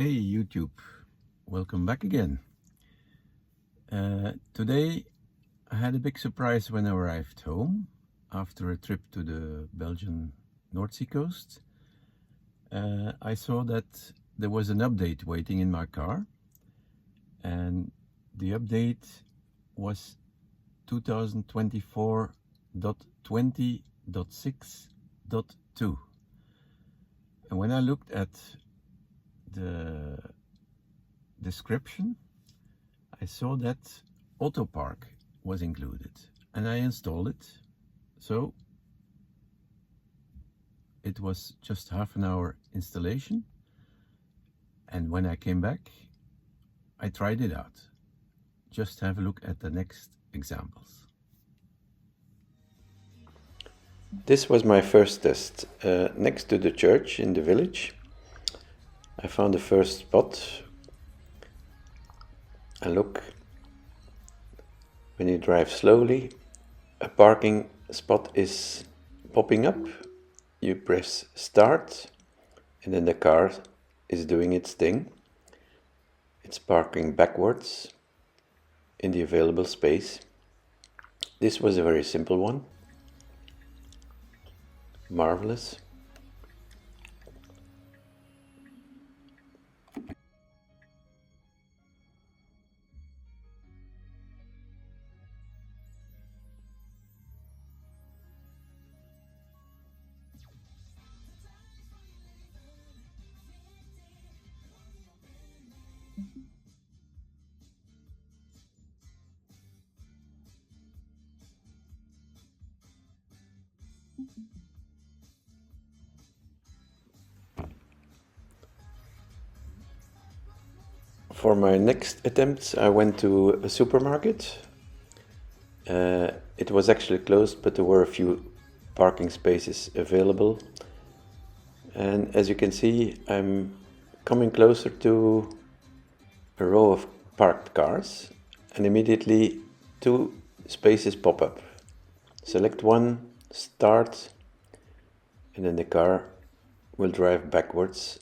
Hey YouTube, welcome back again. Today I had a big surprise when I arrived home after a trip to the Belgian North Sea coast. I saw that there was an update waiting in my car, and the update was 2024.20.6.2. And when I looked at the description, I saw that AutoPark was included and I installed it. So it was just half an hour installation, and when I came back I tried it out. Just have a look at the next examples. This was my first test. Next to the church in the village, I found the first spot. And look, when you drive slowly, a parking spot is popping up. You press start, and then the car is doing its thing. It's parking backwards in the available space. This was a very simple one. Marvelous. For my next attempt, I went to a supermarket. It was actually closed, but there were a few parking spaces available. And as you can see, I'm coming closer to a row of parked cars, and immediately two spaces pop up. Select one, start, and then the car will drive backwards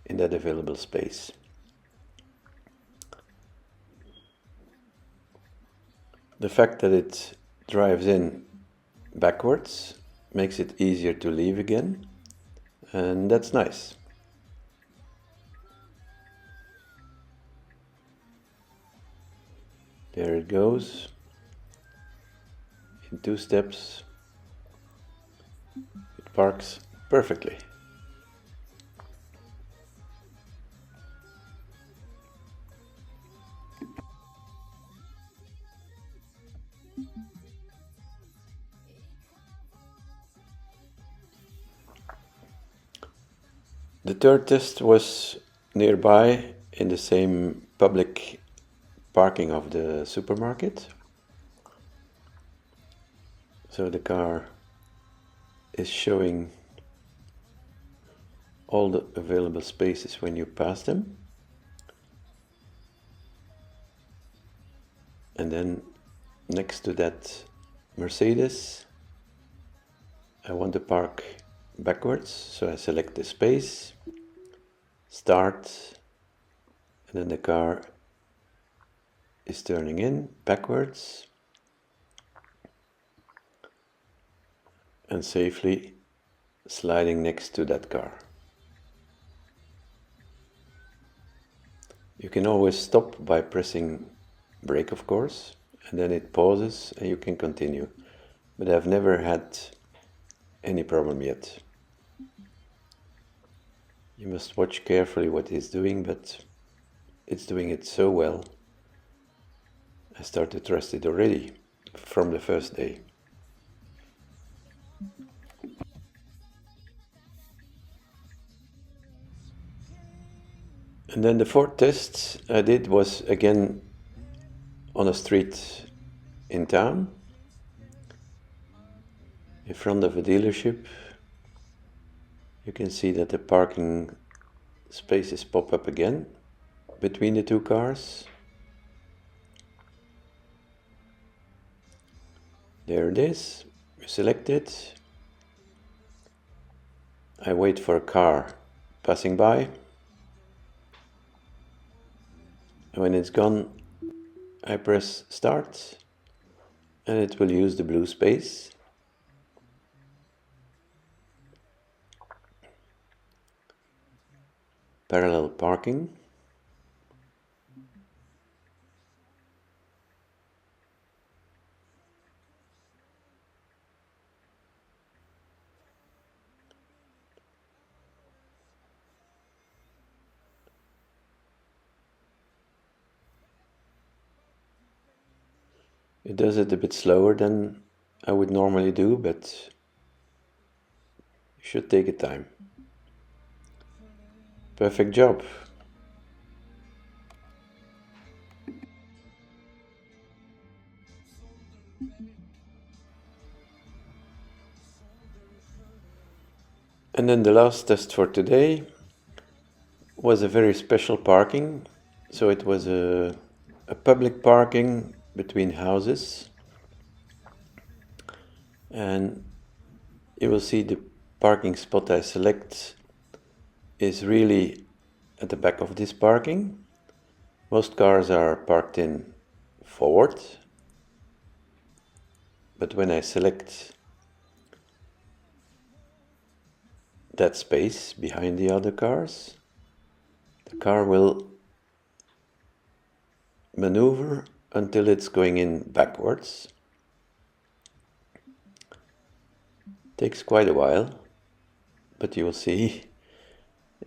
in that available space. The fact that it drives in backwards makes it easier to leave again, and that's nice. There it goes, in 2 steps. It parks perfectly. The third test was nearby in the same public parking of the supermarket. So the car is showing all the available spaces when you pass them. And then next to that Mercedes, I want to park backwards, so I select the space, start, and then the car is turning in backwards and safely sliding next to that car. You can always stop by pressing brake, of course, and then it pauses and you can continue. But I've never had any problem yet. You must watch carefully what it's doing, but it's doing it so well. I start to trust it already from the first day. And then the fourth test I did was again on a street in town, in front of a dealership. You can see that the parking spaces pop up again between the two cars. There it is. You select it. I wait for a car passing by. And when it's gone, I press start and it will use the blue space. Parallel parking. It does it a bit slower than I would normally do, but you should take your time. Perfect job. And then the last test for today was a very special parking. So it was a public parking between houses. And you will see the parking spot I select is really at the back of this parking. Most cars are parked in forward, but when I select that space behind the other cars, the car will maneuver until it's going in backwards. Takes quite a while, but you will see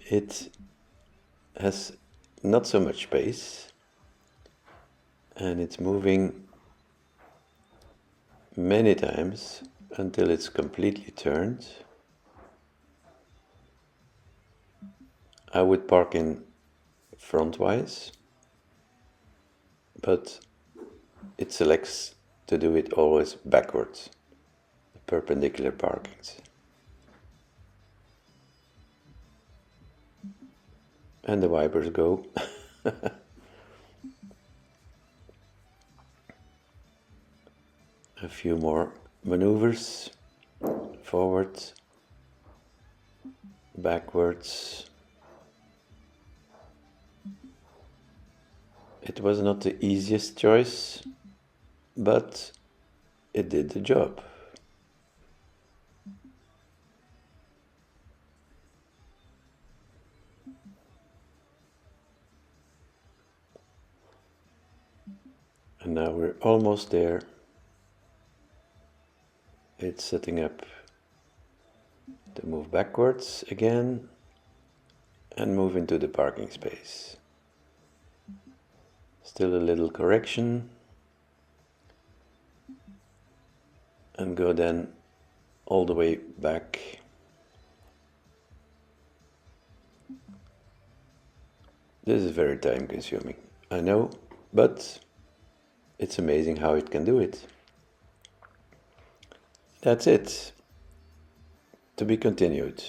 it has not so much space and it's moving many times until it's completely turned. I would park in frontwise, but it selects to do it always backwards, the perpendicular parkings. And the wipers go. A few more maneuvers, forward, backwards. It was not the easiest choice, but it did the job. And now we're almost there. It's setting up to move backwards again and move into the parking space. Still a little correction. And go then all the way back. This is very time consuming, I know, but it's amazing how it can do it. That's it. To be continued.